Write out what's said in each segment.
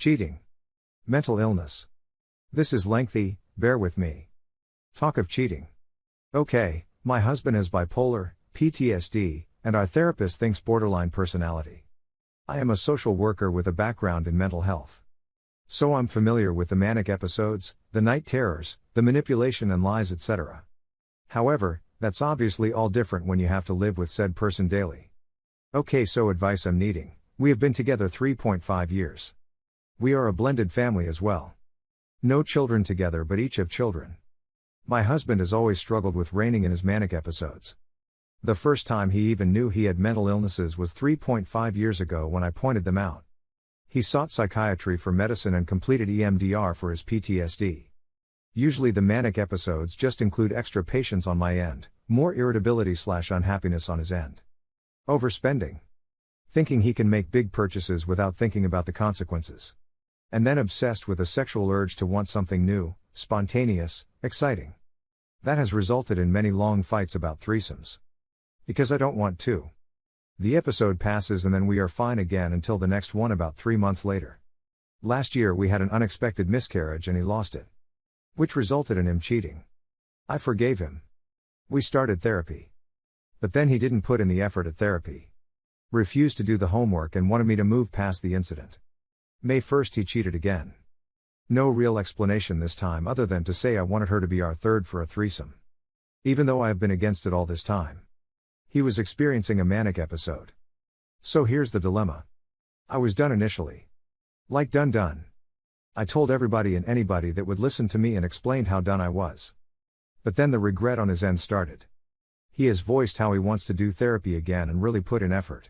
Cheating. Mental illness. This is lengthy, bear with me. Talk of cheating. Okay, my husband has bipolar, PTSD, and our therapist thinks borderline personality. I am a social worker with a background in mental health. So I'm familiar with the manic episodes, the night terrors, the manipulation and lies, etc. However, that's obviously all different when you have to live with said person daily. Okay, so advice I'm needing. We have been together 3.5 years. We are a blended family as well. No children together, but each have children. My husband has always struggled with reining in his manic episodes. The first time he even knew he had mental illnesses was 3.5 years ago when I pointed them out. He sought psychiatry for medicine and completed EMDR for his PTSD. Usually the manic episodes just include extra patience on my end, more irritability/unhappiness on his end. Overspending. Thinking he can make big purchases without thinking about the consequences. And then obsessed with a sexual urge to want something new, spontaneous, exciting. That has resulted in many long fights about threesomes. Because I don't want to. The episode passes and then we are fine again until the next one about 3 months later. Last year we had an unexpected miscarriage and he lost it. Which resulted in him cheating. I forgave him. We started therapy. But then he didn't put in the effort at therapy. Refused to do the homework and wanted me to move past the incident. May 1st he cheated again. No real explanation this time other than to say I wanted her to be our third for a threesome. Even though I have been against it all this time. He was experiencing a manic episode. So here's the dilemma. I was done initially. Like done. I told everybody and anybody that would listen to me and explained how done I was. But then the regret on his end started. He has voiced how he wants to do therapy again and really put in effort.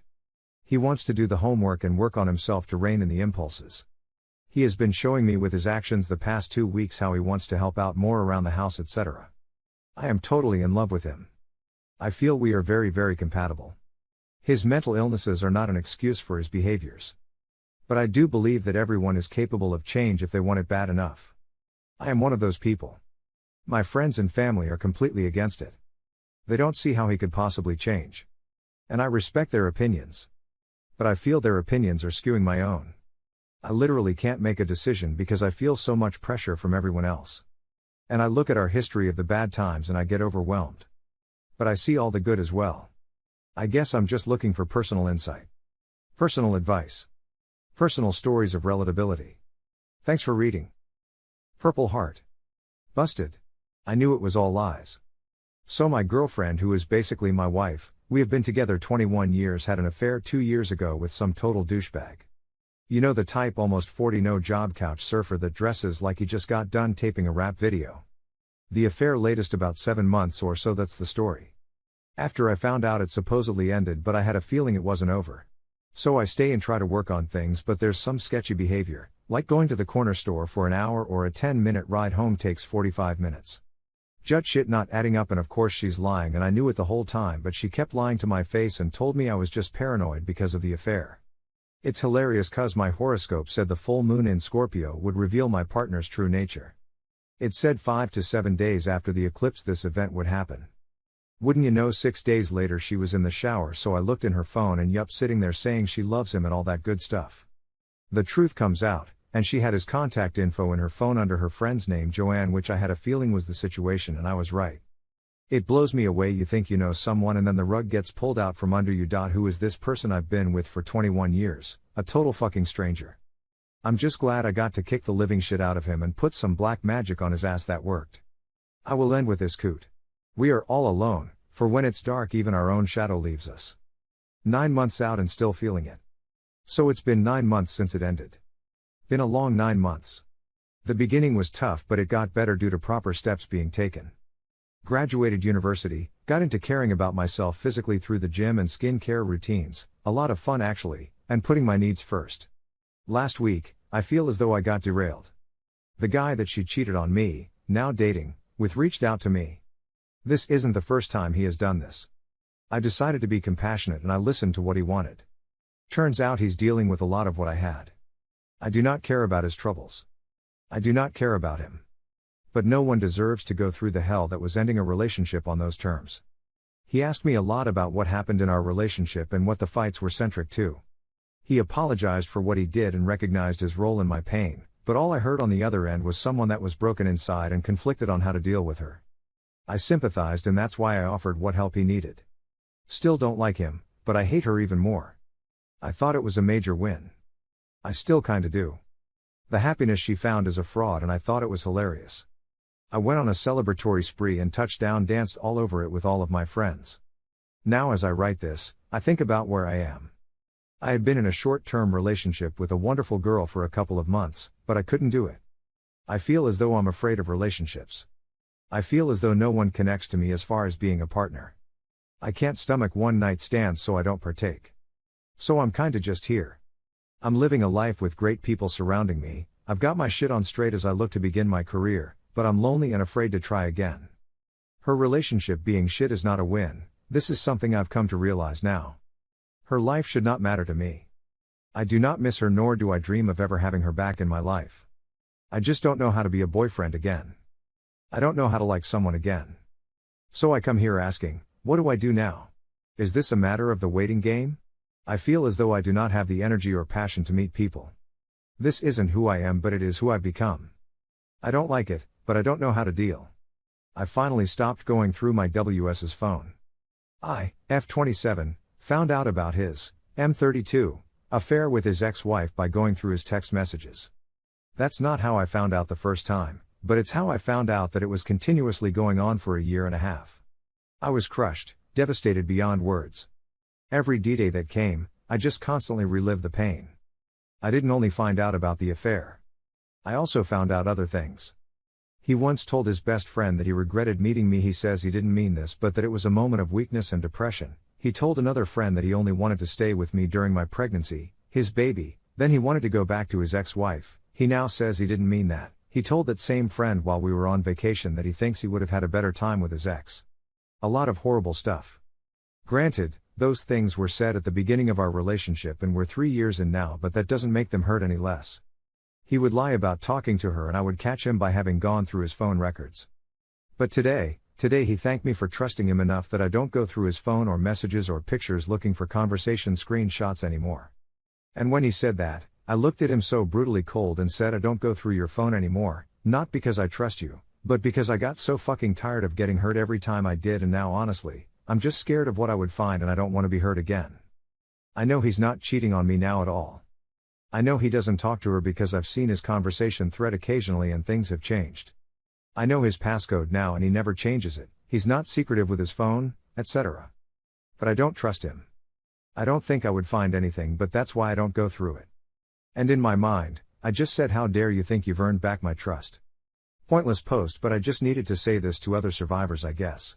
He wants to do the homework and work on himself to rein in the impulses. He has been showing me with his actions the past 2 weeks how he wants to help out more around the house, etc. I am totally in love with him. I feel we are very, very compatible. His mental illnesses are not an excuse for his behaviors. But I do believe that everyone is capable of change if they want it bad enough. I am one of those people. My friends and family are completely against it. They don't see how he could possibly change. And I respect their opinions. But I feel their opinions are skewing my own. I literally can't make a decision because I feel so much pressure from everyone else. And I look at our history of the bad times and I get overwhelmed. But I see all the good as well. I guess I'm just looking for personal insight. Personal advice. Personal stories of relatability. Thanks for reading. Purple Heart. Busted. I knew it was all lies. So my girlfriend, who is basically my wife, we have been together 21 years, had an affair 2 years ago with some total douchebag. You know the type, almost 40, no job couch surfer that dresses like he just got done taping a rap video. The affair latest about 7 months or so, that's the story. After I found out it supposedly ended, but I had a feeling it wasn't over. So I stay and try to work on things, but there's some sketchy behavior, like going to the corner store for an hour or a 10-minute ride home takes 45 minutes. Just shit not adding up, and of course she's lying and I knew it the whole time, but she kept lying to my face and told me I was just paranoid because of the affair. It's hilarious cause my horoscope said the full moon in Scorpio would reveal my partner's true nature. It said 5 to 7 days after the eclipse this event would happen. Wouldn't you know, 6 days later she was in the shower, so I looked in her phone and yup, sitting there saying she loves him and all that good stuff. The truth comes out, and she had his contact info in her phone under her friend's name Joanne, which I had a feeling was the situation, and I was right. It blows me away. You think you know someone and then the rug gets pulled out from under you. Who is this person I've been with for 21 years, a total fucking stranger. I'm just glad I got to kick the living shit out of him and put some black magic on his ass that worked. I will end with this coot. We are all alone, for when it's dark even our own shadow leaves us. 9 months out and still feeling it. So it's been 9 months since it ended. Been a long 9 months. The beginning was tough, but it got better due to proper steps being taken. Graduated university, got into caring about myself physically through the gym and skincare routines, a lot of fun actually, and putting my needs first. Last week, I feel as though I got derailed. The guy that she cheated on me, now dating, with, reached out to me. This isn't the first time he has done this. I decided to be compassionate and I listened to what he wanted. Turns out he's dealing with a lot of what I had. I do not care about his troubles. I do not care about him. But no one deserves to go through the hell that was ending a relationship on those terms. He asked me a lot about what happened in our relationship and what the fights were centric to. He apologized for what he did and recognized his role in my pain, but all I heard on the other end was someone that was broken inside and conflicted on how to deal with her. I sympathized, and that's why I offered what help he needed. Still don't like him, but I hate her even more. I thought it was a major win. I still kinda do. The happiness she found is a fraud, and I thought it was hilarious. I went on a celebratory spree and touchdown danced all over it with all of my friends. Now as I write this, I think about where I am. I had been in a short-term relationship with a wonderful girl for a couple of months, but I couldn't do it. I feel as though I'm afraid of relationships. I feel as though no one connects to me as far as being a partner. I can't stomach one-night stands, so I don't partake. So I'm kinda just here. I'm living a life with great people surrounding me, I've got my shit on straight as I look to begin my career, but I'm lonely and afraid to try again. Her relationship being shit is not a win, this is something I've come to realize now. Her life should not matter to me. I do not miss her, nor do I dream of ever having her back in my life. I just don't know how to be a boyfriend again. I don't know how to like someone again. So I come here asking, what do I do now? Is this a matter of the waiting game? I feel as though I do not have the energy or passion to meet people. This isn't who I am, but it is who I've become. I don't like it, but I don't know how to deal. I finally stopped going through my WS's phone. I, F27, found out about his, M32, affair with his ex-wife by going through his text messages. That's not how I found out the first time, but it's how I found out that it was continuously going on for a year and a half. I was crushed, devastated beyond words. Every D-Day that came, I just constantly relived the pain. I didn't only find out about the affair. I also found out other things. He once told his best friend that he regretted meeting me. He says he didn't mean this, but that it was a moment of weakness and depression. He told another friend that he only wanted to stay with me during my pregnancy, his baby, then he wanted to go back to his ex-wife. He now says he didn't mean that. He told that same friend while we were on vacation that he thinks he would have had a better time with his ex. A lot of horrible stuff. Granted, those things were said at the beginning of our relationship and we're 3 years in now, but that doesn't make them hurt any less. He would lie about talking to her and I would catch him by having gone through his phone records. But today he thanked me for trusting him enough that I don't go through his phone or messages or pictures looking for conversation screenshots anymore. And when he said that, I looked at him so brutally cold and said, I don't go through your phone anymore, not because I trust you, but because I got so fucking tired of getting hurt every time I did, and now honestly, I'm just scared of what I would find and I don't want to be hurt again. I know he's not cheating on me now at all. I know he doesn't talk to her because I've seen his conversation thread occasionally and things have changed. I know his passcode now and he never changes it, he's not secretive with his phone, etc. But I don't trust him. I don't think I would find anything, but that's why I don't go through it. And in my mind, I just said, how dare you think you've earned back my trust? Pointless post, but I just needed to say this to other survivors, I guess.